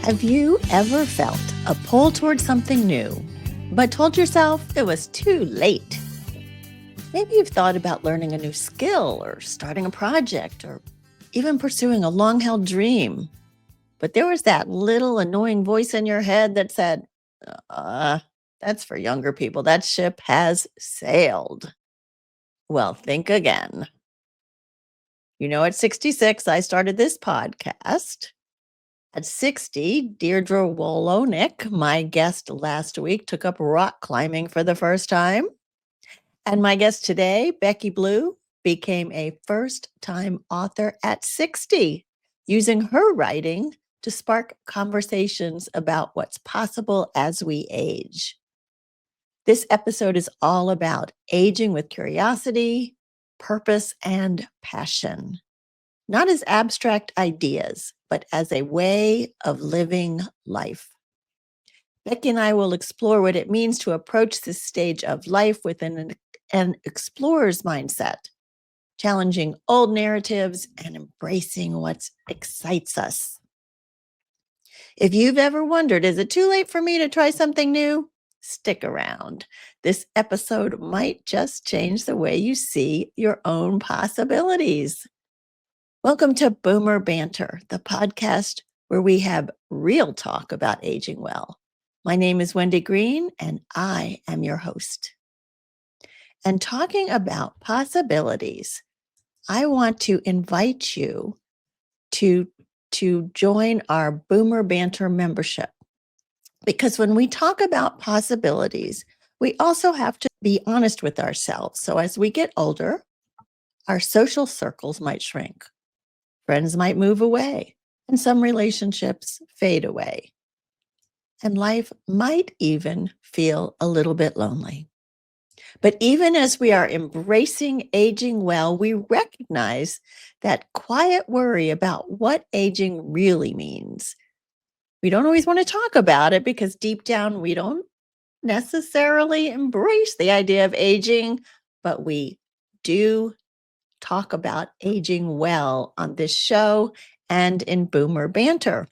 Have you ever felt a pull towards something new, but told yourself it was too late? Maybe you've thought about learning a new skill or starting a project or even pursuing a long-held dream. But there was that little annoying voice in your head that said, that's for younger people. That ship has sailed. Well, think again. At 66, I started this podcast. At 60, Deirdre Wolonik, my guest last week, took up rock climbing for the first time. And my guest today, Becky Blue, became a first-time author at 60, using her writing to spark conversations about what's possible as we age. This episode is all about aging with curiosity, purpose, and passion. Not as abstract ideas, but as a way of living life. Becky and I will explore what it means to approach this stage of life with an explorer's mindset, challenging old narratives and embracing what excites us. If you've ever wondered, is it too late for me to try something new? Stick around. This episode might just change the way you see your own possibilities. Welcome to Boomer Banter, the podcast where we have real talk about aging well. My name is Wendy Green, and I am your host. And talking about possibilities, I want to invite you to join our Boomer Banter membership. Because when we talk about possibilities, we also have to be honest with ourselves. So as we get older, our social circles might shrink. Friends might move away, and some relationships fade away. And life might even feel a little bit lonely. But even as we are embracing aging well, we recognize that quiet worry about what aging really means. We don't always want to talk about it because deep down we don't necessarily embrace the idea of aging, but we do talk about aging well on this show and in Boomer Banter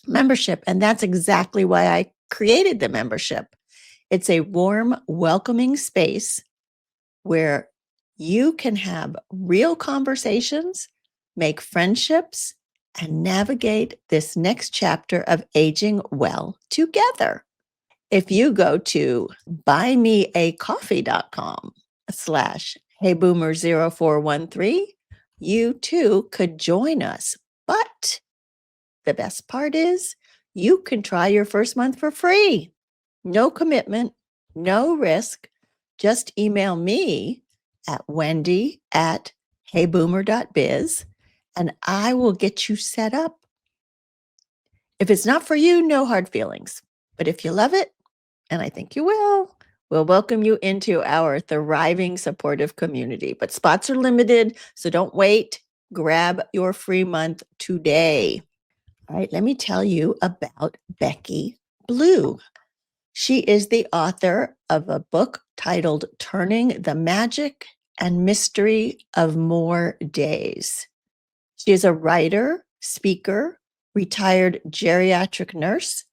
membership. And that's exactly why I created the membership. It's a warm, welcoming space where you can have real conversations, make friendships, and navigate this next chapter of aging well together. If you go to buymeacoffee.com/HeyBoomer0413, you too could join us. But the best part is you can try your first month for free. No commitment, no risk. Just email me at wendy@heyboomer.biz and I will get you set up. If it's not for you, no hard feelings. But if you love it, and I think you will, we'll welcome you into our thriving, supportive community. But spots are limited, so don't wait. Grab your free month today. All right, let me tell you about Becky Blue. She is the author of a book titled Turning the Magic and Mystery of More Days. She is a writer, speaker, retired geriatric nurse,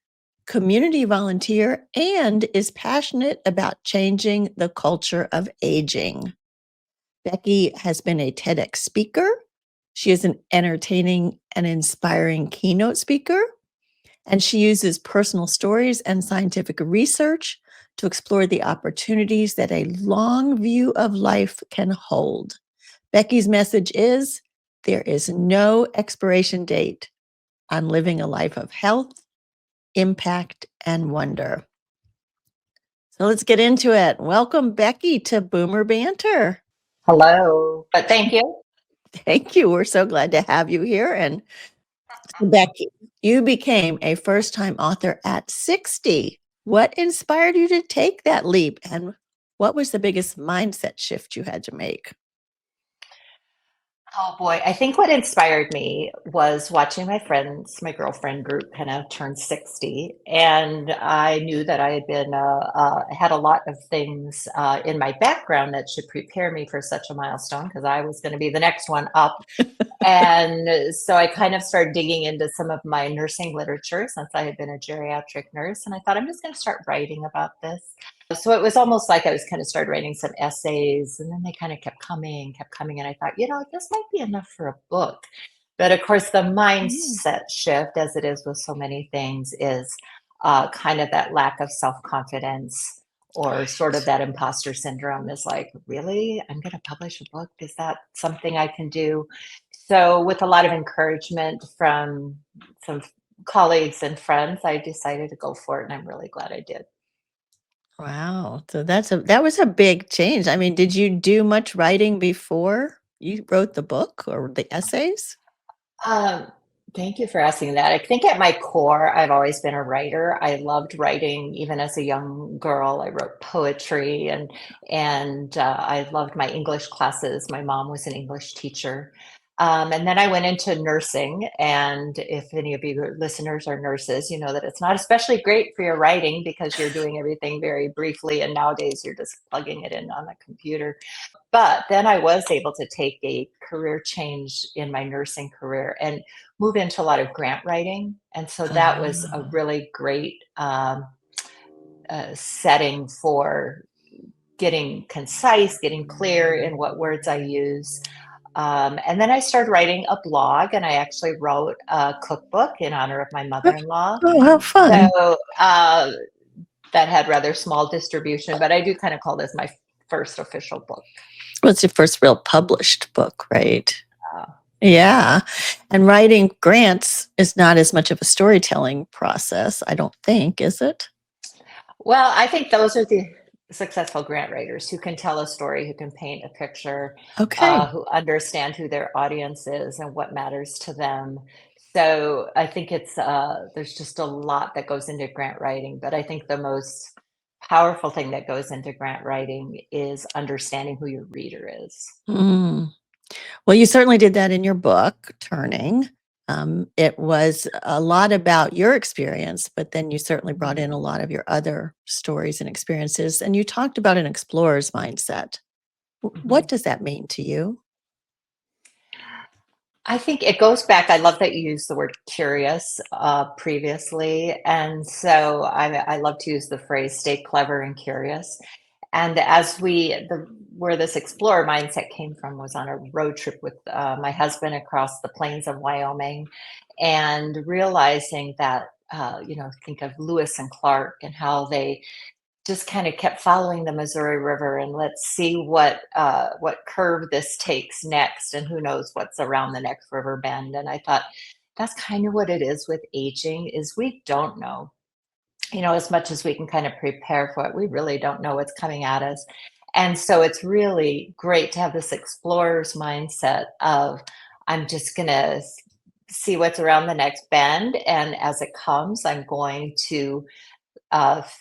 community volunteer, and is passionate about changing the culture of aging. Becky has been a TEDx speaker. She is an entertaining and inspiring keynote speaker, and she uses personal stories and scientific research to explore the opportunities that a long view of life can hold. Becky's message is, there is no expiration date on living a life of health, impact, and wonder. So let's get into it. Welcome, Becky, to Boomer Banter. Hello, but thank you. Thank you. We're so glad to have you here. And Becky, you became a first-time author at 60. What inspired you to take that leap? And what was the biggest mindset shift you had to make? Oh boy, I think what inspired me was watching my friends, my girlfriend group kind of turn 60. And I knew that I had been, had a lot of things in my background that should prepare me for such a milestone because I was going to be the next one up. And so I kind of started digging into some of my nursing literature since I had been a geriatric nurse. And I thought, I'm just going to start writing about this. So it was almost like I was kind of started writing some essays, and then they kind of kept coming, kept coming. And I thought, this might be enough for a book. But of course, the Mm. mindset shift, as it is with so many things, is kind of that lack of self confidence or sort of Right. that imposter syndrome is like, really? I'm going to publish a book? Is that something I can do? So, with a lot of encouragement from some colleagues and friends, I decided to go for it, and I'm really glad I did. Wow. So that was a big change. I mean, did you do much writing before you wrote the book or the essays? Um, Thank you for asking that. I think at my core, I've always been a writer. I loved writing even as a young girl. I wrote poetry and I loved my English classes. My mom was an English teacher. And then I went into nursing. And if any of you listeners are nurses, you know that it's not especially great for your writing because you're doing everything very briefly. And nowadays you're just plugging it in on a computer. But then I was able to take a career change in my nursing career and move into a lot of grant writing. And so that was a Oh. really great setting for getting concise, getting clear in what words I use. And then I started writing a blog, and I actually wrote a cookbook in honor of my Oh, mother in law. oh, how fun. So that had rather small distribution, but I do kind of call this my first official book. Well, it's your first real published book, right? Uh, Yeah. And writing grants is not as much of a storytelling process, I don't think, is it? Well, I think those are the successful grant writers who can tell a story, who can paint a picture, Okay. who understand who their audience is and what matters to them. So I think there's just a lot that goes into grant writing, but I think the most powerful thing that goes into grant writing is understanding who your reader is. Mm. Well, you certainly did that in your book, Turning. It was a lot about your experience, but then you certainly brought in a Mhm. lot of your other stories and experiences. And you talked about an explorer's mindset. What Mhm. does that mean to you? I think it goes back. I love that you used the word curious previously. And so I love to use the phrase stay clever and curious. And where this explorer mindset came from was on a road trip with my husband across the plains of Wyoming and realizing that, think of Lewis and Clark and how they just kind of kept following the Missouri River and let's see what curve this takes next, and who knows what's around the next river bend. And I thought that's kind of what it is with aging is we don't know, as much as we can kind of prepare for it, we really don't know what's coming at us. And so it's really great to have this explorer's mindset of I'm just gonna see what's around the next bend, and as it comes, I'm going to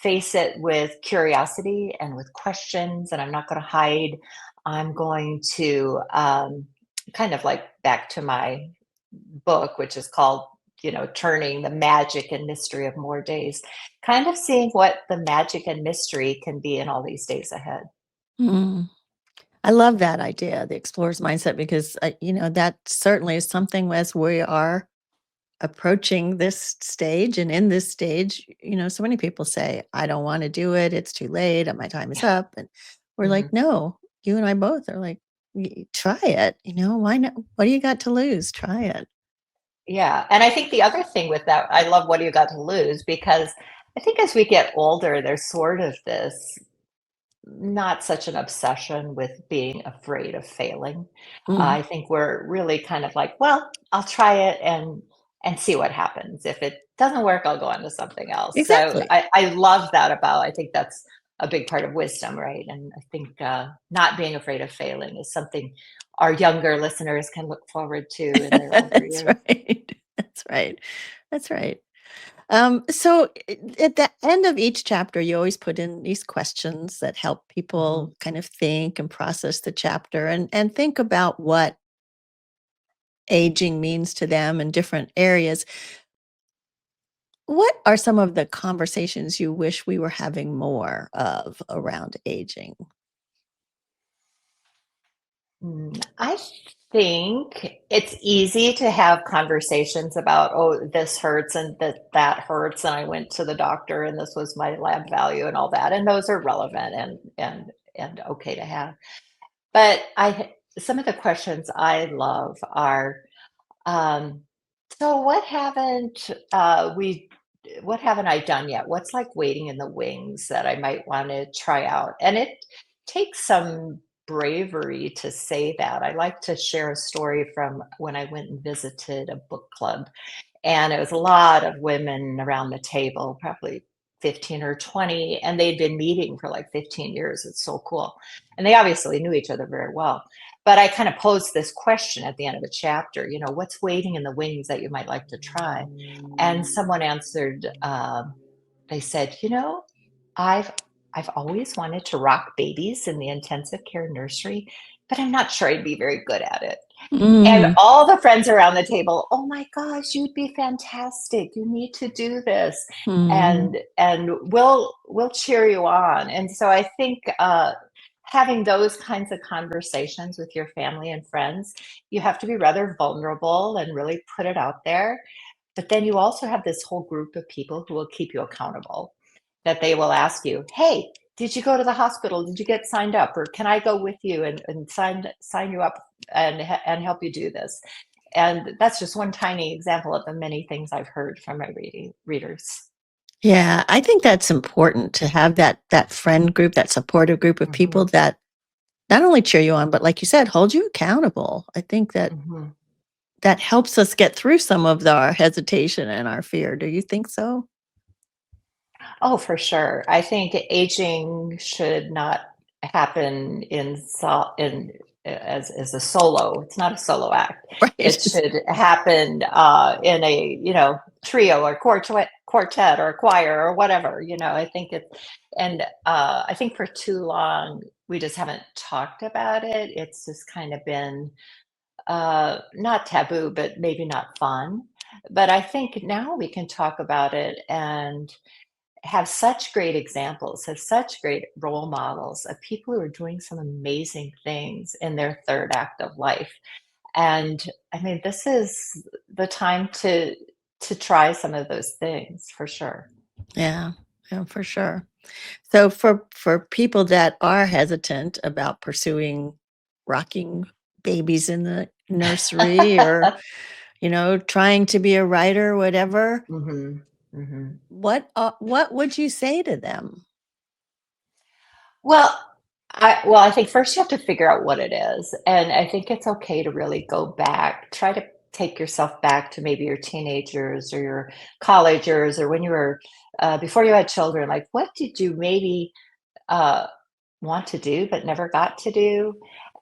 face it with curiosity and with questions, and I'm not going to hide. I'm going to kind of like back to my book, which is called, Turning the Magic and Mystery of More Days, kind of seeing what the magic and mystery can be in all these days ahead. Mm. I love that idea, the explorer's mindset, because that certainly is something as we are approaching this stage and in this stage, so many people say, I don't want to do it. It's too late. My time is up. And we're Mhm. like, no, you and I both are like, Try it. Why not? What do you got to lose? Try it. Yeah, and I think the other thing with that, I love what you got to lose because I think as we get older, there's sort of this not such an obsession with being afraid of failing. Mm, I think we're really kind of like, well, I'll try it and see what happens. If it doesn't work, I'll go on to something else. So exactly. I love that about. I think that's a big part of wisdom, right? And I think not being afraid of failing is something our younger listeners can look forward to in their older That's years. right. That's right. That's right. So at the end of each chapter, you always put in these questions that help Mhm. people kind of think and process the chapter and think about what aging means to them in different areas. What are some of the conversations you wish we were having more of around aging? I think it's easy to have conversations about, oh, this hurts and that hurts, and I went to the doctor and this was my lab value and all that, and those are relevant and okay to have. But I some of the questions I love are, um, so what haven't I done yet? What's like waiting in the wings that I might want to try out? And it takes some bravery to say that. I like to share a story from when I went and visited a book club, and it was a lot of women around the table, probably 15 or 20, and they'd been meeting for like 15 years. It's so cool. And they obviously knew each other very well. But I kind of posed this question at the end of a chapter, what's waiting in the wings that you might like to try? And someone answered, they said, I've I've always wanted to rock babies in the intensive care nursery, but I'm not sure I'd be very good at it. And Mm, all the friends around the table, "Oh my gosh, you'd be fantastic. You need to do this." mm, And we'll cheer you on. And so I think having those kinds of conversations with your family and friends, you have to be rather vulnerable and really put it out there. But then you also have this whole group of people who will keep you accountable, that they will ask you, "Hey, did you go to the hospital? Did you get signed up? Or can I go with you and sign you up and help you do this?" And that's just one tiny example of the many things I've heard from my readers. yeah, I think that's important to have that friend group, that supportive group of people Hmm. that not only cheer you on, but like you said, hold you accountable. I think that Hmm. that helps us get through some of our hesitation and our fear. Do you think so? Oh, for sure. I think aging should not happen as a solo. It's not a solo act. Right. It should happen in a trio or quartet or choir or whatever. I think and I think for too long we just haven't talked about it. It's just kind of been not taboo, but maybe not fun. But I think now we can talk about it and have such great examples, have such great role models of people who are doing some amazing things in their third act of life. And I mean, this is the time to try some of those things for sure. Yeah, yeah, for sure. So for people that are hesitant about pursuing rocking babies in the nursery or, trying to be a writer, whatever, Hmm. Hmm. what would you say to them? Well, I think first you have to figure out what it is, and I think it's okay to really go back, try to take yourself back to maybe your teenagers or your college years or when you were before you had children. Like, what did you maybe uh, want to do but never got to do?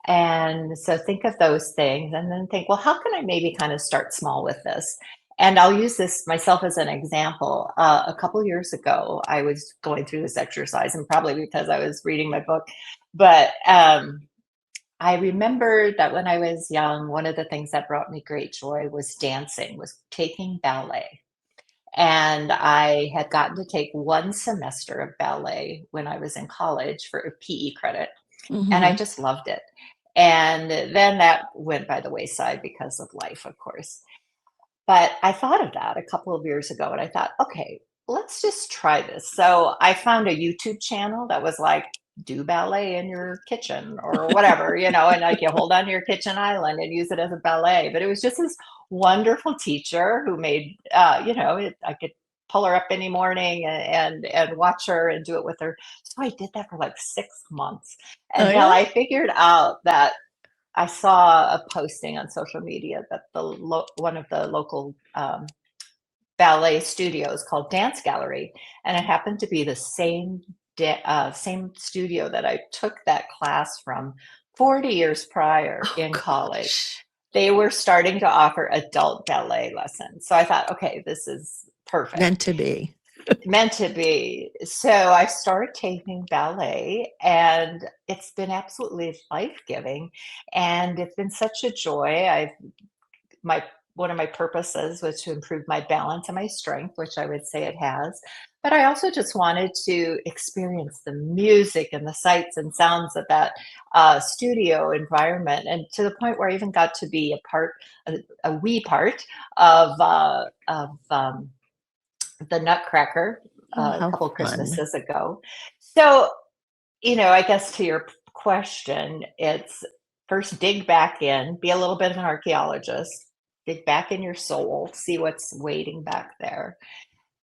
And so think of those things and then think, well, how can I maybe kind of start small with this? And I'll use this myself as an example. A couple years ago, I was going through this exercise, and probably because I was reading my book, but I remember that when I was young, one of the things that brought me great joy was dancing, was taking ballet. And I had gotten to take one semester of ballet when I was in college for a PE credit, and I Mhm. just loved it. And then that went by the wayside because of life, of course. But I thought of that a couple of years ago and I thought, okay, let's just try this. So I found a YouTube channel that was like, do ballet in your kitchen or whatever, and like you hold on to your kitchen island and use it as a ballet. But it was just this wonderful teacher who made, I could pull her up any morning and watch her and do it with her. So I did that for like 6 months Oh, until yeah? I figured out that I saw a posting on social media that one of the local ballet studios called Dance Gallery, and it happened to be the same studio that I took that class from 40 years prior Oh in college. gosh. They were starting to offer adult ballet lessons, so I thought, okay, this is Meant perfect. to be. Meant to be. So I started taking ballet, and it's been absolutely life-giving, and it's been such a joy. I've my one of my purposes was to improve my balance and my strength, which I would say it has. But I also just wanted to experience the music and the sights and sounds of that studio environment, and to the point where I even got to be a wee part of the Nutcracker Oh, a how couple fun. Christmases ago. So, I guess to your question, it's first dig back in, be a little bit of an archaeologist, dig back in your soul, see what's waiting back there,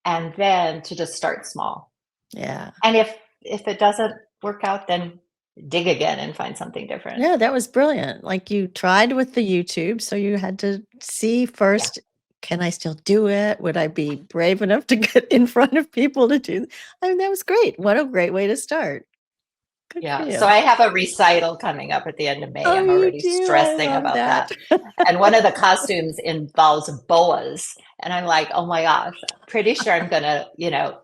and then to just start small. Yeah. And if it doesn't work out, then dig again and find something different. Yeah, that was brilliant. Like, you tried with the YouTube, so you had to see Yeah. first, can I still do it? Would I be brave enough to get in front of people to do? I mean, that was great. What a great way to start. Good for Yeah. So you. I have a recital coming up at the end of May. Oh, I'm you already do? I stressing love about that. that. And one of the costumes involves boas. And I'm like, oh my gosh, pretty sure I'm going to,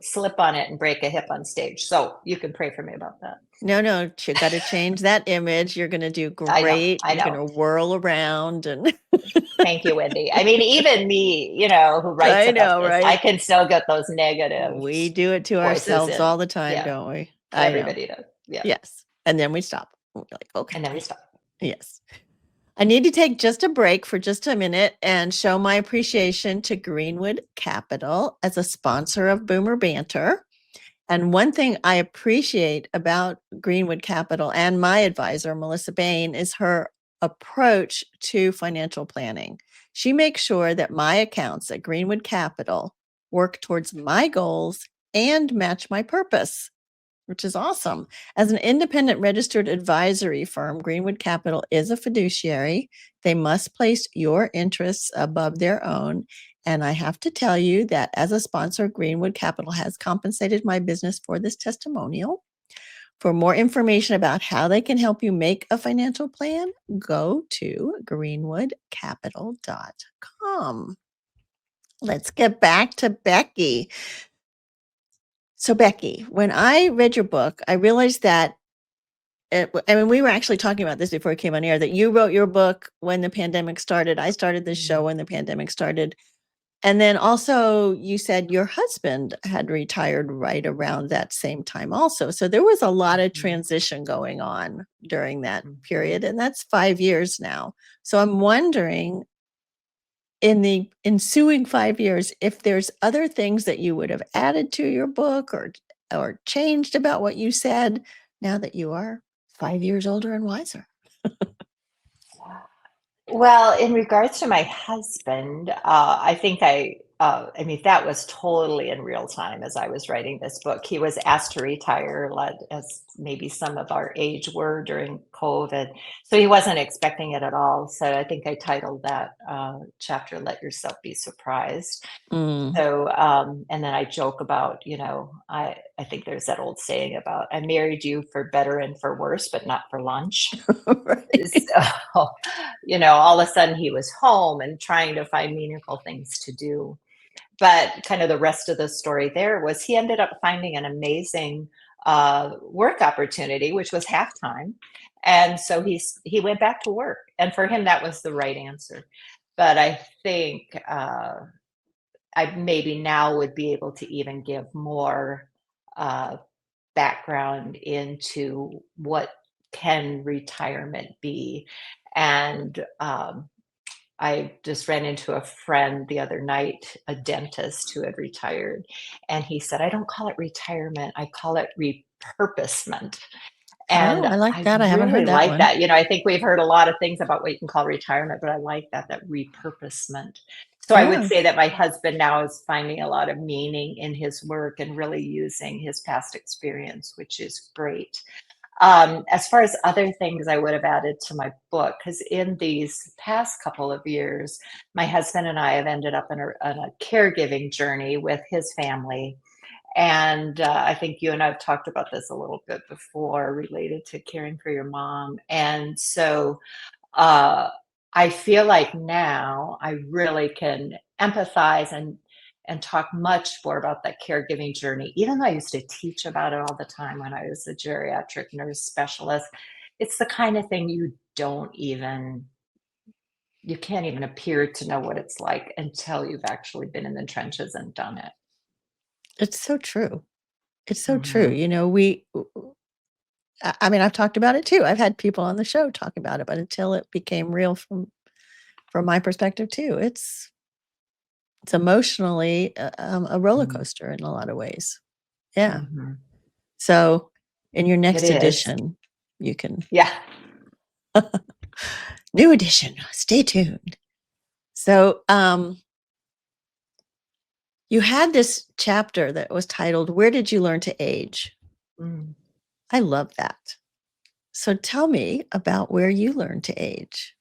slip on it and break a hip on stage. So you can pray for me about that. No, you gotta change that image. You're gonna do I know. great. I You're know. gonna whirl around and Thank you, Wendy. I mean, even me, who writes I about know, this, I right? can still get those negative We do it to voices ourselves in. all the time, Yeah. don't we? I know. Everybody does. Yeah. Yes. And then we stop. We're like, And then we okay. stop. Yes. I need to take just a break for just a minute and show my appreciation to Greenwood Capital as a sponsor of Boomer Banter. And one thing I appreciate about Greenwood Capital and my advisor, Melissa Bain, is her approach to financial planning. She makes sure that my accounts at Greenwood Capital work towards my goals and match my purpose, which is awesome. As an independent registered advisory firm, Greenwood Capital is a fiduciary. They must place your interests above their own. And I have to tell you that as a sponsor, Greenwood Capital has compensated my business for this testimonial. For more information about how they can help you make a financial plan, go to greenwoodcapital.com. Let's get back to Becky. So, Becky, when I read your book, I realized that I mean, we were actually talking about this before it came on air, that you wrote your book when the pandemic started. I started this show when the pandemic started. And then also you said your husband had retired right around that same time also. So there was a lot of transition going on during that period, and that's 5 years now. So I'm wondering, in the ensuing 5 years, if there's other things that you would have added to your book or changed about what you said now that you are 5 years older and wiser. Well, in regards to my husband, I think I mean, that was totally in real time as I was writing this book. He was asked to retire, as maybe some of our age were during COVID. So he wasn't expecting it at all. So I think I titled that chapter, Let Yourself Be Surprised. Mm. So, and then I joke about, I think there's that old saying about, I married you for better and for worse, but not for lunch. Right. So, all of a sudden he was home and trying to find meaningful things to do. But kind of the rest of the story there was he ended up finding an amazing work opportunity, which was half-time. And so he went back to work. And for him, that was the right answer. But I think I maybe now would be able to even give more uh, background into what can retirement be. And I just ran into a friend the other night, a dentist who had retired, and he said, I don't call it retirement, I call it repurposement. And Oh, I like I that. I haven't really heard that like one. that. I think we've heard a lot of things about what you can call retirement, but I like that repurposement. So I would Yeah. say that my husband now is finding a lot of meaning in his work and really using his past experience, which is great. As far as other things I would have added to my book, because in these past couple of years, my husband and I have ended up in a caregiving journey with his family. And I think you and I have talked about this a little bit before related to caring for your mom. And so uh, I feel like now I really can empathize and talk much more about that caregiving journey, even though I used to teach about it all the time when I was a geriatric nurse specialist. It's the kind of thing you don't even you can't even appear to know what it's like until you've actually been in the trenches and done it. It's so true. It's so true. Mhm. I mean, I've talked about it too. I've had people on the show talk about it, but until it became real from my perspective too, it's emotionally a roller Mhm. coaster in a lot of ways. Yeah. Mhm. So in your It next is. edition, you can Yeah. new edition. Stay tuned. So you had this chapter that was titled "Where Did You Learn to Age?" Mm. I love that. So tell me about where you learned to age.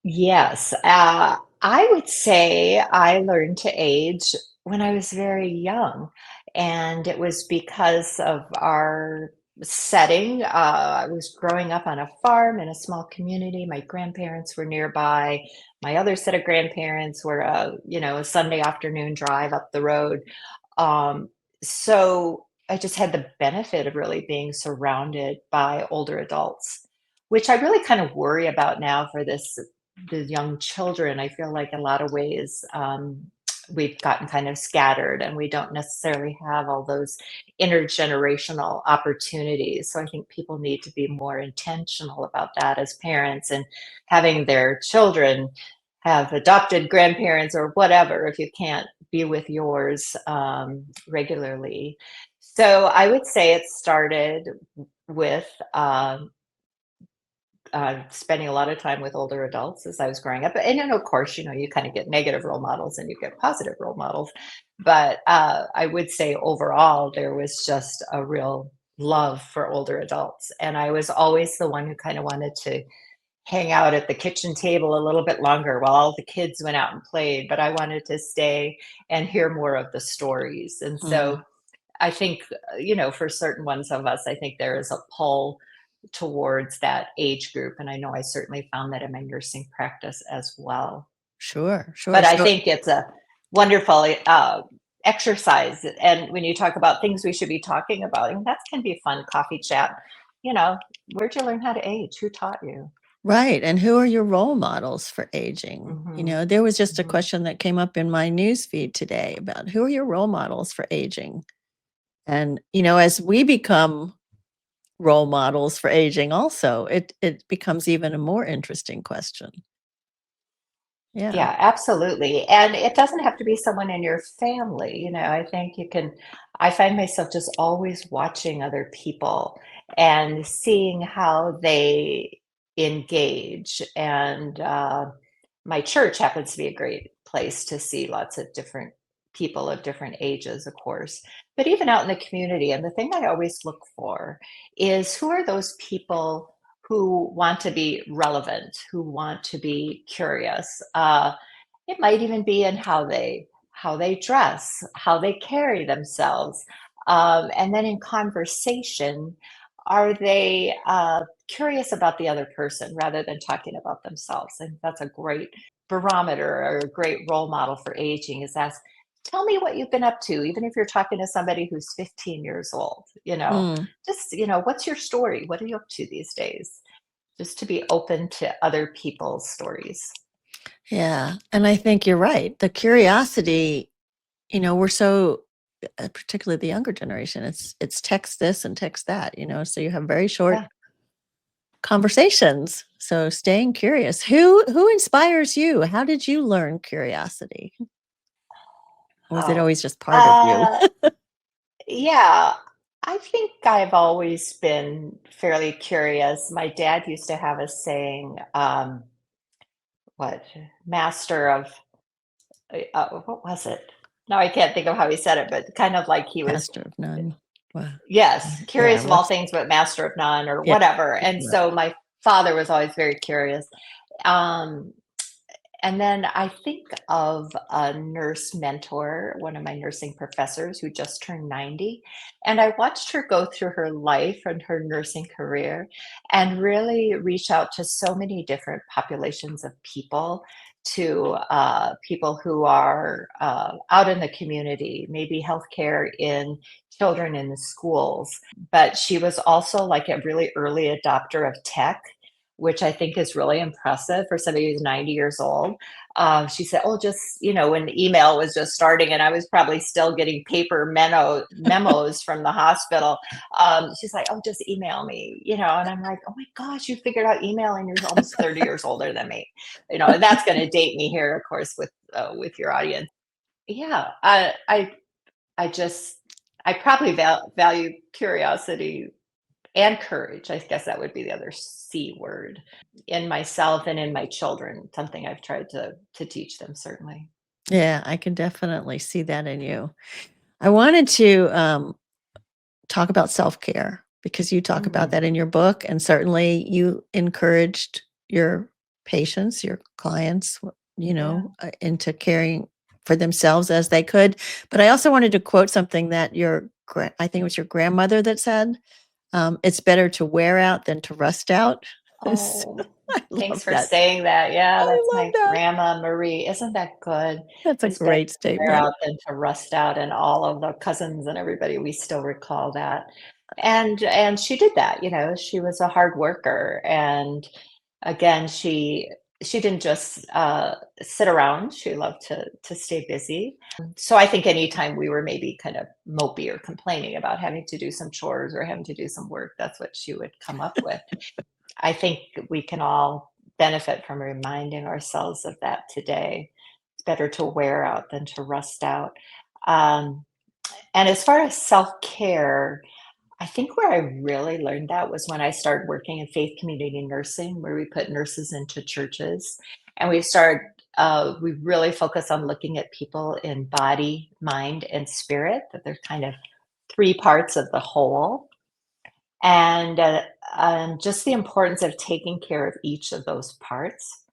Yes, I would say I learned to age when I was very young, and it was because of our setting. I was growing up on a farm in a small community. My grandparents were nearby. My other set of grandparents were a Sunday afternoon drive up the road. Um, so I just had the benefit of really being surrounded by older adults, which I really kind of worry about now for the young children. I feel like in a lot of ways, we've gotten kind of scattered and we don't necessarily have all those intergenerational opportunities. So I think people need to be more intentional about that as parents and having their children have adopted grandparents or whatever if you can't be with yours regularly. So I would say it started with spending a lot of time with older adults as I was growing up. And then, of course, you kind of get negative role models and you get positive role models. But I would say overall, there was just a real love for older adults. And I was always the one who kind of wanted to hang out at the kitchen table a little bit longer while all the kids went out and played. But I wanted to stay and hear more of the stories. And so Mm, I think, for certain ones of us, I think there is a pull towards that age group. And I know I certainly found that in my nursing practice as well. sure, sure. But I So think it's a wonderful exercise. And when you talk about things we should be talking about, and that can be a fun coffee chat. You know, where'd you learn how to age? Who taught you? right, and who are your role models for aging? Hmm. There was just a Hmm. question that came up in my news feed today about who are your role models for aging? And as we become role models for aging also, it becomes even a more interesting question. Yeah. Yeah, absolutely. And it doesn't have to be someone in your family. I think I find myself just always watching other people and seeing how they engage. And my church happens to be a great place to see lots of different people of different ages, of course, but even out in the community. And the thing I always look for is who are those people who want to be relevant, who want to be curious. It might even be in how they dress, how they carry themselves, and then in conversation, are they curious about the other person rather than talking about themselves? And that's a great barometer or a great role model for aging. Is ask, tell me what you've been up to, even if you're talking to somebody who's 15 years old. Mm, Just what's your story? What are you up to these days? Just to be open to other people's stories. yeah, and I think you're right. The curiosity, we're so particularly the younger generation, it's text this and text that, so you have very short Yeah. conversations. So staying curious. Who inspires you? How did you learn curiosity? Or was it Oh, always just part of you? uh, yeah. I think I've always been fairly curious. My dad used to have a saying, what, master of, what was it? No, I can't think of how he said it, but kind of like he was, Master of none. Wow. yes, Yeah, curious of all what's things, but master of none or yeah. whatever. And Right. so my father was always very curious. Um, And then I think of a nurse mentor, one of my nursing professors who just turned 90. And I watched her go through her life and her nursing career and really reach out to so many different populations of people, to people who are out in the community, maybe healthcare in children in the schools. But she was also like a really early adopter of tech. which I think is really impressive for somebody who's 90 years old. She said, "Oh, just when email was just starting, and I was probably still getting paper memos from the hospital. She's like, "Oh, just email me," and I'm like, "Oh my gosh, you figured out email, and you're almost 30 years older than me." And that's going to date me here, of course, with your audience. Yeah, I just I probably value curiosity and courage. I guess that would be the other C word in myself and in my children. Something I've tried to teach them, certainly. Yeah, I can definitely see that in you. I wanted to talk about self-care because you talk about Mm, that in your book, and certainly you encouraged your patients, your clients, yeah. into caring for themselves as they could. But I also wanted to quote something that I think it was your grandmother that said, "It's better to wear out than to rust out." So Oh, I thanks love for that. saying that. Yeah, I that's love my that. grandma Marie. Isn't that good? That's a It's better great to wear statement. out than to rust out, and all of the cousins and everybody, we still recall that. And she did that, she was a hard worker. And again, she didn't just sit around. She loved to stay busy. So I think anytime we were maybe kind of mopey or complaining about having to do some chores or having to do some work, that's what she would come up with. I think we can all benefit from reminding ourselves of that today. It's better to wear out than to rust out. Um, and as far as self care, I think where I really learned that was when I started working in faith community nursing, where we put nurses into churches. And we really focus on looking at people in body, mind, and spirit, that they're kind of three parts of the whole. And just the importance of taking care of each of those parts.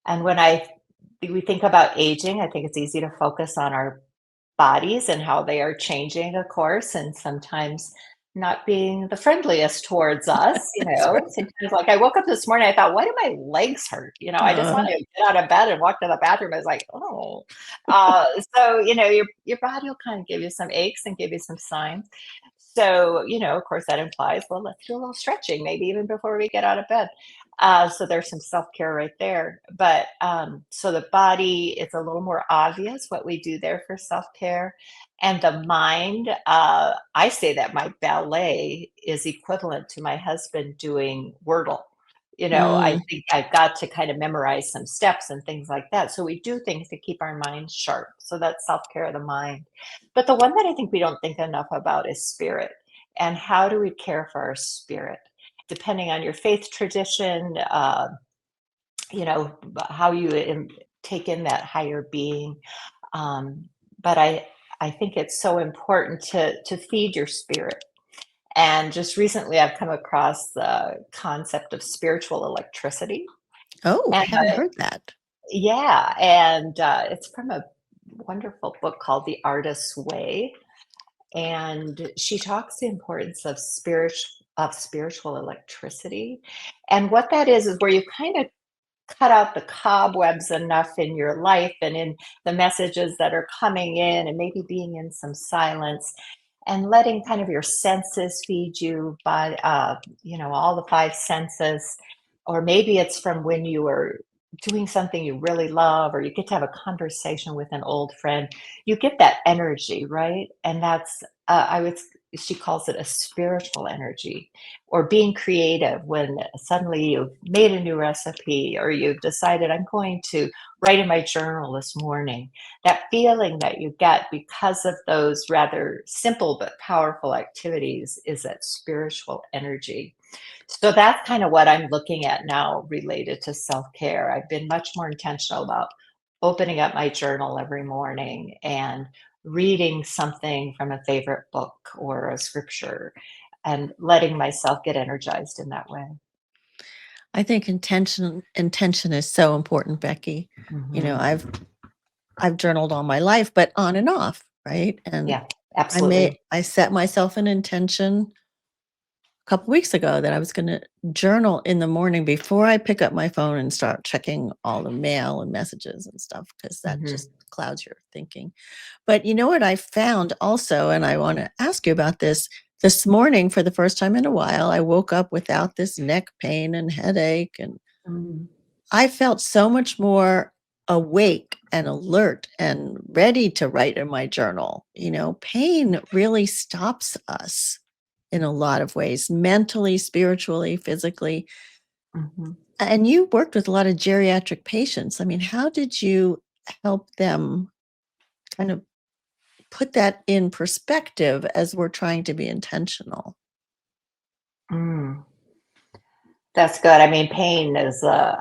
And we think about aging, I think it's easy to focus on our bodies and how they are changing, of course, and sometimes not being the friendliest towards us. That's right. Sometimes, like I woke up this morning, I thought, why do my legs hurt? I just Uh, wanted to get out of bed and walk to the bathroom. I was like, oh. Uh, so, your body will kind of give you some aches and give you some signs. So, of course, that implies, well, let's do a little stretching, maybe even before we get out of bed. So there's some self care right there. But so the body, it's a little more obvious what we do there for self care. And the mind, I say that my ballet is equivalent to my husband doing Wordle. I mm, think I've got to kind of memorize some steps and things like that. So we do things to keep our minds sharp. So that's self care of the mind. But the one that I think we don't think enough about is spirit. And how do we care for our spirit? Depending on your faith tradition, how you take in that higher being. Um, but I think it's so important to feed your spirit. And just recently, I've come across the concept of spiritual electricity. oh, I And haven't heard that. yeah, and it's from a wonderful book called The Artist's Way. And she talks the importance of spiritual electricity. And what that is where you kind of cut out the cobwebs enough in your life and in the messages that are coming in, and maybe being in some silence and letting kind of your senses feed you by all the five senses. Or maybe it's from when you were doing something you really love, or you get to have a conversation with an old friend. You get that energy, right? And that's I would she calls it a spiritual energy. Or being creative, when suddenly you've made a new recipe, or you've decided, I'm going to write in my journal this morning. That feeling that you get because of those rather simple but powerful activities is that spiritual energy. So that's kind of what I'm looking at now related to self-care. I've been much more intentional about opening up my journal every morning and reading something from a favorite book or a scripture, and letting myself get energized in that way. I think intention is so important, Becky. You know, Mhm. I've journaled all my life, but on and off, right? And Yeah, absolutely. I set myself an intention a couple weeks ago that I was going to journal in the morning before I pick up my phone and start checking all the mail and messages and stuff, because that Mhm. just clouds your thinking. But you know what I found also, and I want to ask you about this, This morning, for the first time in a while, I woke up without this neck pain and headache, and Mm, I felt so much more awake and alert and ready to write in my journal. Pain really stops us in a lot of ways, mentally, spiritually, physically. mhm. And you worked with a lot of geriatric patients. I mean, how did you help them kind of put that in perspective as we're trying to be intentional? Mm. That's good. I mean, pain is, uh,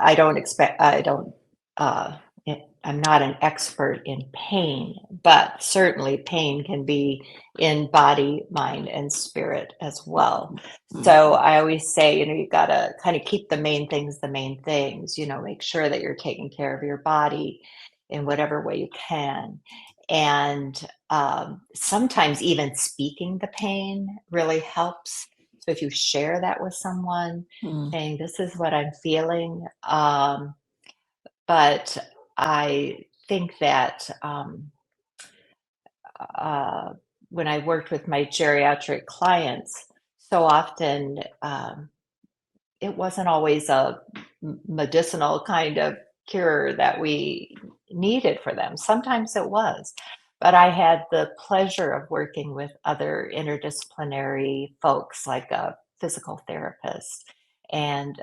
I'm not an expert in pain, but certainly pain can be in body, mind, and spirit as well. So Mhm. I always say, you got to kind of keep the main things, make sure that you're taking care of your body in whatever way you can. And sometimes even speaking the pain really helps. So if you share that with someone, Mm. saying, "This is what I'm feeling." But I think that uh, when I worked with my geriatric clients, so often it wasn't always a medicinal kind of cure that we needed for them. Sometimes it was. But I had the pleasure of working with other interdisciplinary folks like a physical therapist and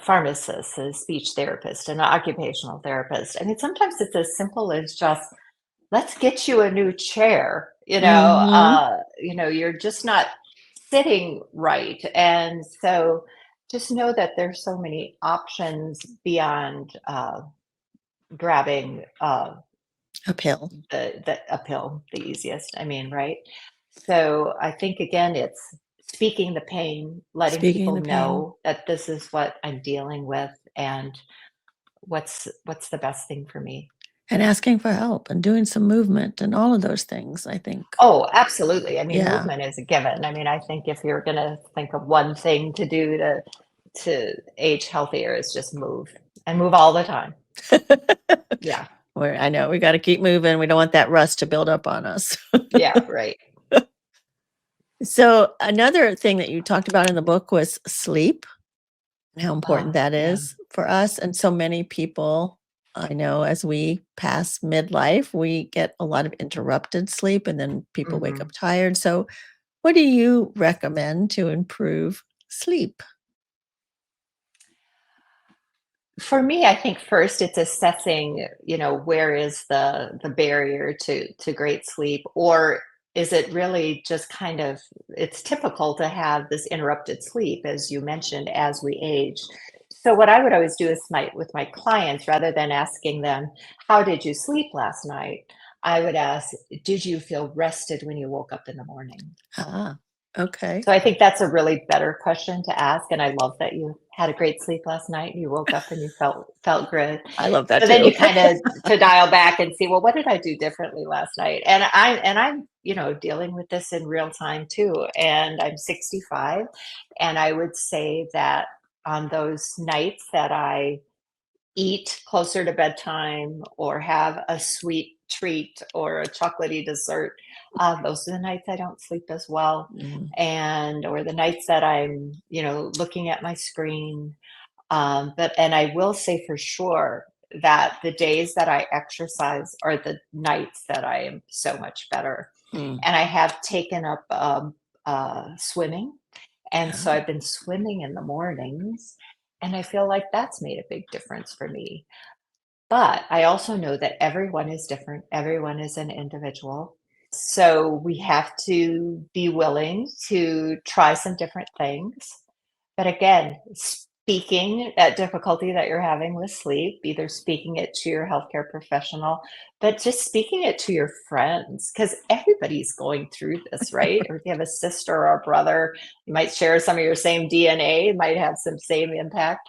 pharmacist, a speech therapist, and an occupational therapist. I mean, sometimes it's as simple as just let's get you a new chair. Mhm. You're just not sitting right, and so just know that there's so many options beyond grabbing A pill. the a pill, the easiest. I mean, right? So I think again, it's speaking the pain, letting Speaking people the pain know that this is what I'm dealing with, and what's the best thing for me. and asking for help and doing some movement and all of those things, I think. Oh, absolutely. I mean, Yeah. movement is a given. I mean, I think if you're going to think of one thing to do to age healthier, is just move and move all the time. Yeah. I know we gotta keep moving. We don't want that rust to build up on us. Yeah, right. So, another thing that you talked about in the book was sleep and how important that Yeah. is for us, and so many people I know as we pass midlife, we get a lot of interrupted sleep, and then people wake up Mhm. tired. So, what do you recommend to improve sleep? For me, I think first it's assessing, where is the barrier to great sleep, or is it really just kind of it's typical to have this interrupted sleep, as you mentioned, as we age. So what I would always do is with my clients, rather than asking them, "How did you sleep last night?" I would ask, "Did you feel rested when you woke up in the morning?" Ah, okay. So I think that's a really better question to ask, and I love that you had a great sleep last night. You woke up and you felt good. I love that So then you too. kinda to dial back and see, well, what did I do differently last night? And I'm, dealing with this in real time too, and I'm 65, and I would say that on those nights that I eat closer to bedtime or have a sweet treat or a chocolatey dessert, those are the nights I don't sleep as well. Mm, And or the nights that I'm, looking at my screen. And I will say for sure that the days that I exercise are the nights that I am so much better. mm. And I have taken up swimming, and so Oh, I've been swimming in the mornings, and I feel like that's made a big difference for me. But I also know that everyone is different, everyone is an individual. So we have to be willing to try some different things. But again, speaking that difficulty that you're having with sleep, either speaking it to your healthcare professional, but just speaking it to your friends, because everybody's going through this, right? Or if you have a sister or a brother, you might share some of your same DNA, might have some same impact.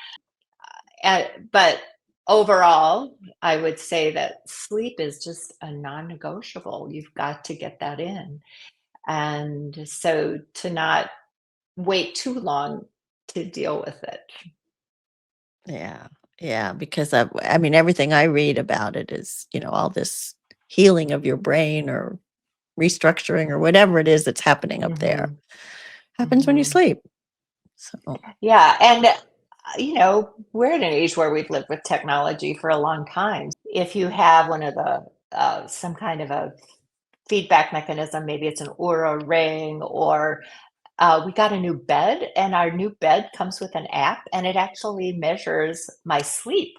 But overall, I would say that sleep is just a non-negotiable. You've got to get that in. And so to not wait too long to deal with it. yeah. Yeah, because I mean, everything I read about it is, all this healing of your brain or restructuring or whatever it is that's happening up there Mhm. happens when you Mhm. sleep. So, Yeah, and we're at an age where we've lived with technology for a long time. If you have one of the some kind of a feedback mechanism, maybe it's an Aura ring, or we got a new bed, and our new bed comes with an app, and it actually measures my sleep.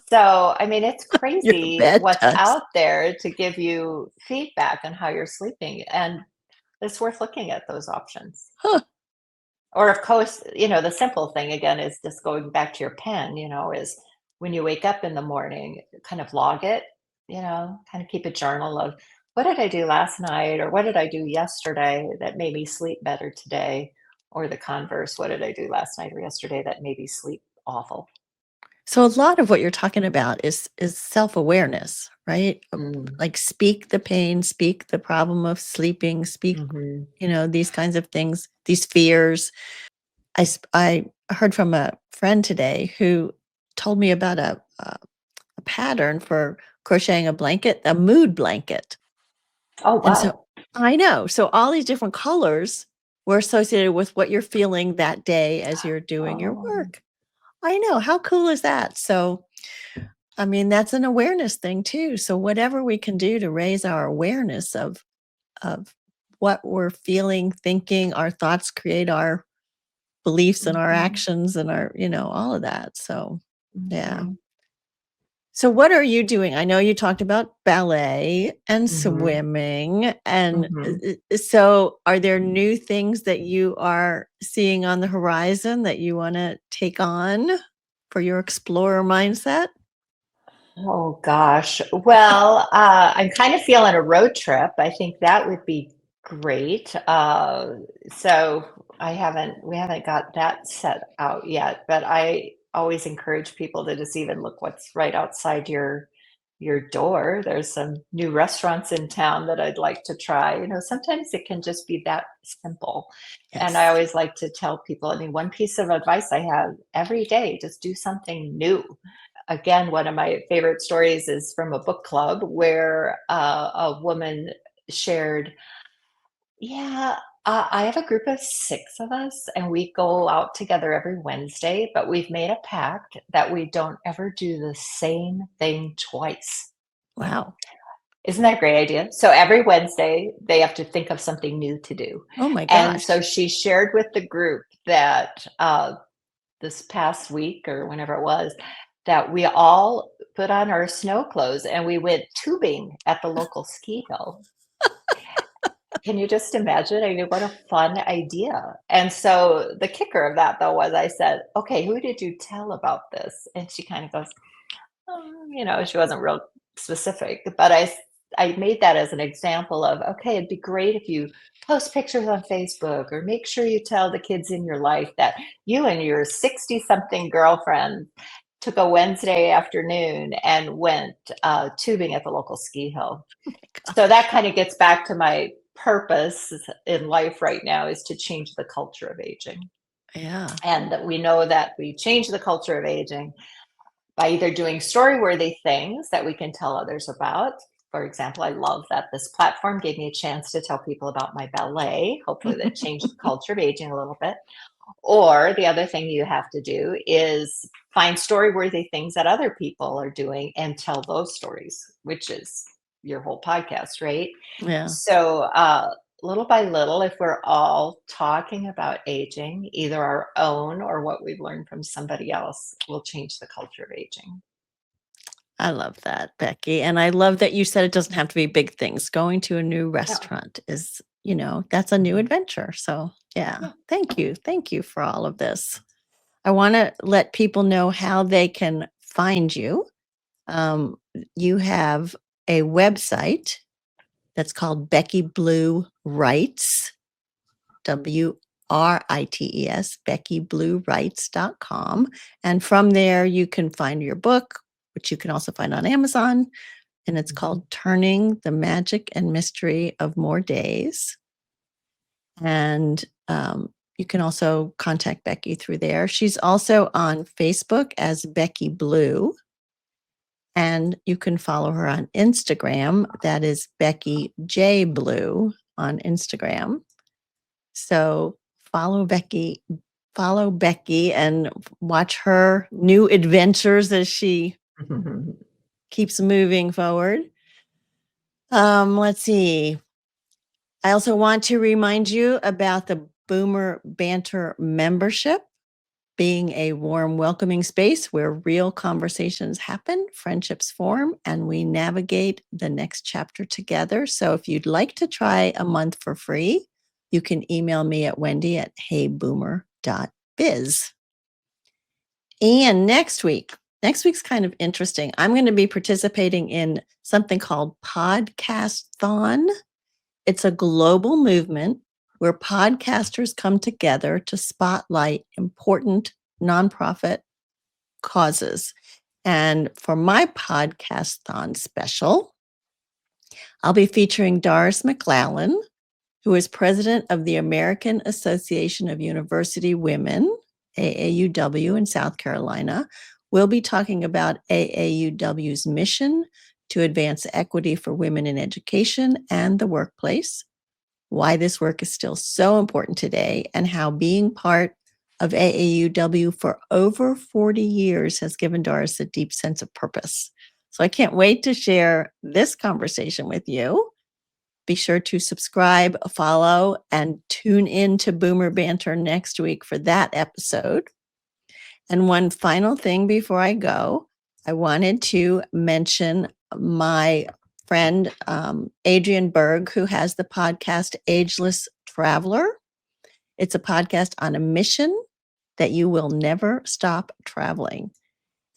So, I mean, it's your crazy bed what's does. out there to give you feedback on how you're sleeping, and it's worth looking at those options. Huh. Or of course, the simple thing again is just going back to your pen, is when you wake up in the morning, kind of log it, kind of keep a journal of what did I do last night or what did I do yesterday that made me sleep better today? Or the converse, what did I do last night or yesterday that made me sleep awful? So a lot of what you're talking about is self-awareness, right? Mm. Like speak the pain, speak the problem of sleeping, speak, Hmm. these kinds of things, these fears. I heard from a friend today who told me about a pattern for crocheting a blanket, a mood blanket. Oh, And so wow. I know. So all these different colors were associated with what you're feeling that day as you're doing your Oh. work. I know. How cool is that? So, I mean, that's an awareness thing too. So whatever we can do to raise our awareness of what we're feeling, thinking, our thoughts create our beliefs and our Hmm. actions and our, all of that. So, yeah. Hmm. So what are you doing? I know you talked about ballet and Hmm. swimming, and Hmm. so are there new things that you are seeing on the horizon that you wanna take on for your explorer mindset? Oh gosh. Well, I'm kind of feeling a road trip. I think that would be great. So we haven't got that set out yet, but I always encourage people to just even look what's right outside your door. There's some new restaurants in town that I'd like to try. Sometimes it can just be that simple. And I Yes. always like to tell people, I mean, one piece of advice I have every day, just do something new. Again, one of my favorite stories is from a book club where a woman shared, yeah, I have a group of 6 of us, and we go out together every Wednesday, but we've made a pact that we don't ever do the same thing twice. Wow. Isn't that a great idea? So every Wednesday, they have to think of something new to do. Oh my And so gosh. she shared with the group that this past week or whenever it was, that we all put on our snow clothes and we went tubing at the local ski hill. Can you just imagine? I mean, what a fun idea. And so the kicker of that though was I said, okay, who did you tell about this? And she kind of goes, she wasn't real specific, but I made that as an example of, okay, it'd be great if you post pictures on Facebook or make sure you tell the kids in your life that you and your 60 something girlfriend took a Wednesday afternoon and went tubing at the local ski hill. Oh my So gosh. that kind of gets back to my purpose in life right now is to change the culture of aging. Yeah. And that we know that we change the culture of aging by either doing story worthy things that we can tell others about. For example, I love that this platform gave me a chance to tell people about my ballet. Hopefully, that changed the culture of aging a little bit. Or the other thing you have to do is find story worthy things that other people are doing and tell those stories, which is your whole podcast, right? Yeah. So, little by little, if we're all talking about aging, either our own or what we've learned from somebody else, will change the culture of aging. I love that, Becky, and I love that you said it doesn't have to be big things. Going to a new Yeah. restaurant is, that's a new Mhm. adventure, so, yeah. Yeah. Thank you. Thank you for all of this. I wanna let people know how they can find you. You have a website that's called Becky Blue Writes, WRITES, beckybluewrites.com, and from there, you can find your book, which you can also find on Amazon, and it's Mhm. called Turning the Magic and Mystery of More Days. And you can also contact Becky through there. She's also on Facebook as Becky Blue. And you can follow her on Instagram. That is Becky J Blue on Instagram. So follow Becky and watch her new adventures as she keeps moving forward. Let's see. I also want to remind you about the Boomer Banter membership being a warm, welcoming space where real conversations happen, friendships form, and we navigate the next chapter together. So if you'd like to try a month for free, you can email me at wendy@heyboomer.biz. And next week's kind of interesting. I'm going to be participating in something called Podcast-thon. It's a global movement where podcasters come together to spotlight important nonprofit causes. And for my Podcast-thon special, I'll be featuring Doris McClellan, who is president of the American Association of University Women, AAUW in South Carolina. We'll be talking about AAUW's mission to advance equity for women in education and the workplace, why this work is still so important today, and how being part of AAUW for over 40 years has given Doris a deep sense of purpose. So I can't wait to share this conversation with you. Be sure to subscribe, follow, and tune in to Boomer Banter next week for that episode. And one final thing before I go, I wanted to mention my friend Adrian Berg, who has the podcast Ageless Traveler. It's a podcast on a mission that you will never stop traveling.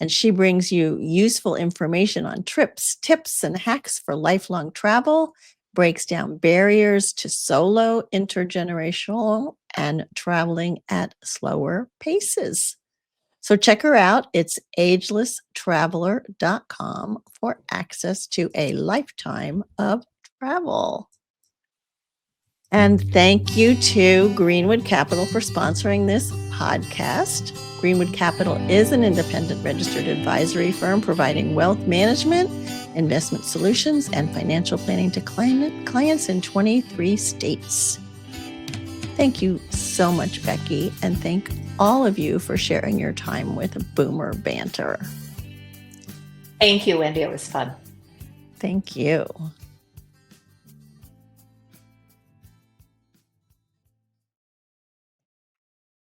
And she brings you useful information on trips, tips, and hacks for lifelong travel, breaks down barriers to solo, intergenerational, and traveling at slower paces. So check her out. It's agelesstraveler.com for access to a lifetime of travel. And thank you to Greenwood Capital for sponsoring this podcast. Greenwood Capital is an independent registered advisory firm providing wealth management, investment solutions, and financial planning to clients in 23 states. Thank you so much, Becky, and thank all of you for sharing your time with Boomer Banter. Thank you, Wendy. It was fun. Thank you.